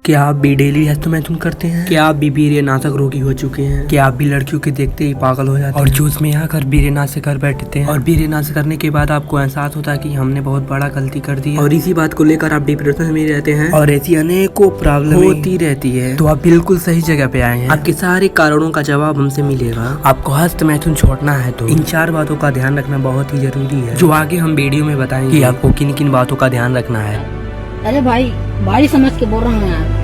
क्या आप भी डेली मैथुन करते हैं? क्या आप भी वीर्यनाशक रोगी हो चुके हैं? क्या आप भी लड़कियों के देखते ही पागल हो जाते हैं और जूस में आकर वीर्यनाशक कर बैठते हैं और वीर्यनाशक करने के बाद आपको एहसास होता है कि हमने बहुत बड़ा गलती कर दी और इसी बात को लेकर आप डिप्रेशन में रहते हैं और ऐसी अनेकों प्रॉब्लम होती रहती है। तो आप बिल्कुल सही जगह पे आए हैं। आपके सारे कारणों का जवाब हमसे मिलेगा। आपको मैथुन छोड़ना है तो इन 4 बातों का ध्यान रखना बहुत ही जरूरी है, जो आगे हम वीडियो में बताएंगे कि आपको किन किन बातों का ध्यान रखना है। अरे भाई समझ के बोल रहा हूँ यार,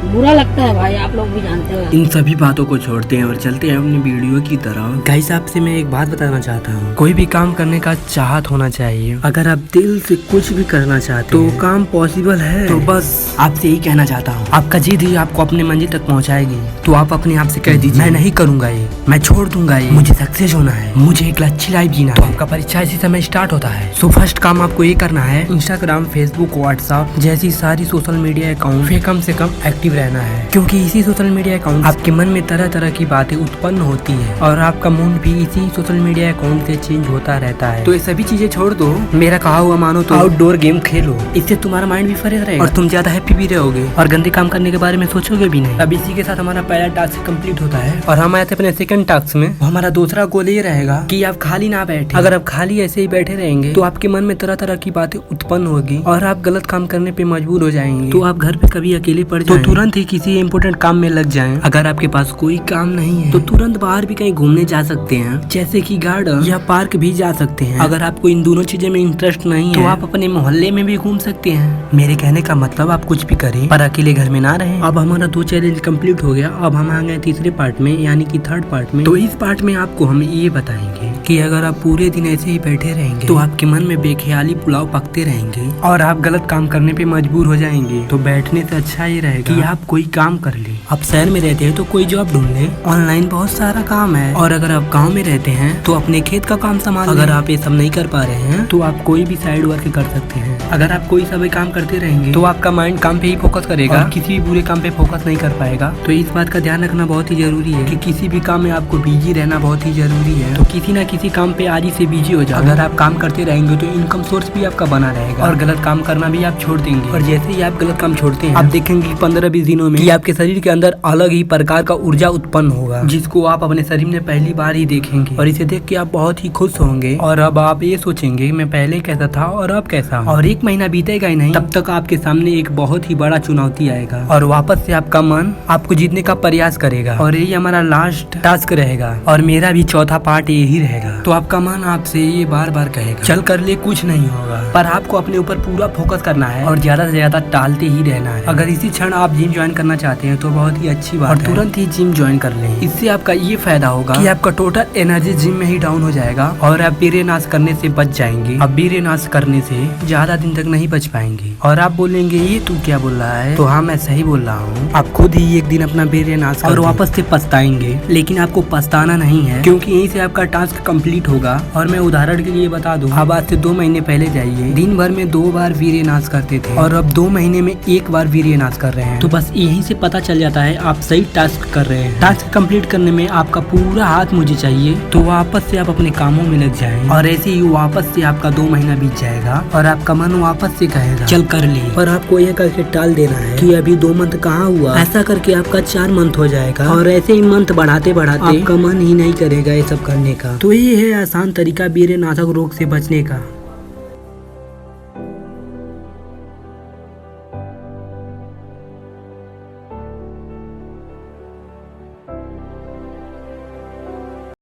बुरा लगता है भाई, आप लोग भी जानते हो। इन सभी बातों को छोड़ते हैं और चलते हैं अपनी वीडियो की तरफ। गाइस आपसे मैं एक बात बताना चाहता हूँ, कोई भी काम करने का चाहत होना चाहिए। अगर आप दिल से कुछ भी करना चाहते हैं तो काम पॉसिबल है। तो बस आपसे यही कहना चाहता हूँ, आपका जिद ही आपको अपने मंजिल तक पहुँचाएगी। तो आप अपने आप से कह दीजिए मैं नहीं करूंगा ये, मैं छोड़ दूंगा ये, मुझे सक्सेस होना है, मुझे एक अच्छी लाइफ जीना है। तो आपका परीक्षा इसी समय स्टार्ट होता है। सो फर्स्ट काम आपको ये करना है, इंस्टाग्राम, फेसबुक, व्हाट्सएप जैसी सारी सोशल मीडिया अकाउंट पे कम से कम एक्टिव रहना है, क्योंकि इसी सोशल मीडिया अकाउंट आपके मन में तरह तरह की बातें उत्पन्न होती है और आपका मूड भी इसी सोशल मीडिया अकाउंट से चेंज होता रहता है। तो ये सभी चीजें छोड़ दो, मेरा कहा हुआ मानो तो आउटडोर गेम खेलो। इससे तुम्हारा माइंड भी फ्रेश रहेगा और तुम ज्यादा हैप्पी भी रहोगे और गंदे काम करने के बारे में सोचोगे भी नहीं। अब इसी के साथ हमारा पहला टास्क कंप्लीट होता है और हम आए थे अपने सेकंड टास्क में। हमारा दूसरा गोल ये रहेगा कि आप खाली ना बैठे। अगर आप खाली ऐसे ही बैठे रहेंगे तो आपके मन में तरह तरह की बातें उत्पन्न होगी और आप गलत काम करने पे मजबूर हो जाएंगे। तो आप घर पे कभी अकेले पड़ जाएं तो तुरंत ही किसी इम्पोर्टेंट काम में लग जाएं। अगर आपके पास कोई काम नहीं है तो तुरंत बाहर भी कहीं घूमने जा सकते हैं, जैसे कि गार्डन या पार्क भी जा सकते हैं। अगर आपको इन दोनों चीजों में इंटरेस्ट नहीं है तो आप अपने मोहल्ले में भी घूम सकते हैं। मेरे कहने का मतलब आप कुछ भी करें पर अकेले घर में ना रहें। अब हमारा 2 चैलेंज कंप्लीट हो गया। अब हम आ गए तीसरे पार्ट में, यानी कि थर्ड पार्ट में। तो इस पार्ट में आपको हम ये बताएंगे कि अगर आप पूरे दिन ऐसे ही बैठे रहेंगे तो आपके मन में बेख्याली पुलाव पकते रहेंगे और आप गलत काम करने पे मजबूर हो जाएंगे। तो बैठने से अच्छा ये रहेगा कि आप कोई काम कर ले। आप शहर में रहते हैं तो कोई जॉब ढूंढ ले, ऑनलाइन बहुत सारा काम है। और अगर आप गांव में रहते हैं तो अपने खेत का काम संभाल। अगर आप ये सब नहीं कर पा रहे हैं तो आप कोई भी साइड वर्क कर सकते हैं। अगर आप कोई सभी काम करते रहेंगे तो आपका माइंड काम पे ही फोकस करेगा और किसी भी बुरे काम पे फोकस नहीं कर पाएगा। तो इस बात का ध्यान रखना बहुत ही जरूरी है कि किसी भी काम में आपको बिजी रहना बहुत ही जरूरी है। तो किसी ना किसी काम पे आज ही से बिजी हो जाओ। अगर आप काम करते रहेंगे तो इनकम सोर्स भी आपका बना रहेगा और गलत काम करना भी आप छोड़ देंगे। और जैसे ही आप गलत काम छोड़ते हैं आप देखेंगे 15-20 दिनों में कि आपके शरीर के अंदर अलग ही प्रकार का ऊर्जा उत्पन्न होगा, जिसको आप अपने शरीर में पहली बार ही देखेंगे और इसे देख के आप बहुत ही खुश होंगे। और अब आप ये सोचेंगे मैं पहले कैसा था और अब कैसा हूँ। और 1 महीना बीतेगा ही नहीं तब तक आपके सामने एक बहुत ही बड़ा चुनौती आएगा और वापस से आपका मन आपको जीतने का प्रयास करेगा। और यही हमारा लास्ट टास्क रहेगा और मेरा भी चौथा पार्ट यही रहेगा। तो आपका मन आपसे ये बार बार कहेगा चल कर ले, कुछ नहीं होगा, पर आपको अपने ऊपर पूरा फोकस करना है और ज्यादा से ज्यादा टालते ही रहना है। अगर इसी क्षण आप जिम ज्वाइन करना चाहते हैं तो बहुत ही अच्छी बात है, तुरंत ही जिम ज्वाइन कर लें। इससे आपका ये फायदा होगा कि आपका टोटल एनर्जी जिम में ही डाउन हो जाएगा और आप वीर्यनाश करने से बच जाएंगे। अब वीर्यनाश करने से ज्यादा दिन तक नहीं बच पाएंगे और आप बोलेंगे ये तू क्या बोल रहा है? तो हाँ, मैं सही बोल रहा हूँ। आप खुद ही एक दिन अपना वीर्यनाश और वापस से पछताएंगे, लेकिन आपको पछताना नहीं है क्योंकि यहीं से आपका टास्क कंप्लीट होगा। और मैं उदाहरण के लिए बता दूं, अब आज से 2 महीने पहले जाइए, दिन भर में 2 बार वीर्यनाश करते थे और अब 2 महीने में 1 बार वीर्यनाश कर रहे हैं। तो बस यहीं से पता चल जाता है आप सही टास्क कर रहे हैं। टास्क कंप्लीट करने में आपका पूरा हाथ मुझे चाहिए, तो वापस से आप अपने कामों में लग जाएं और ऐसे ही वापस से आपका 2 महीना बीत जाएगा और आपका मन वापस से कहेगा चल कर ले। पर आपको यह करके टाल देना है कि अभी 2 मंथ कहाँ हुआ, ऐसा करके आपका 4 मंथ हो जाएगा और ऐसे ही मंथ बढ़ाते बढ़ाते आपका मन ही नहीं करेगा ये सब करने का। तो ये है आसान तरीका वीर्यनाशक रोग से बचने का।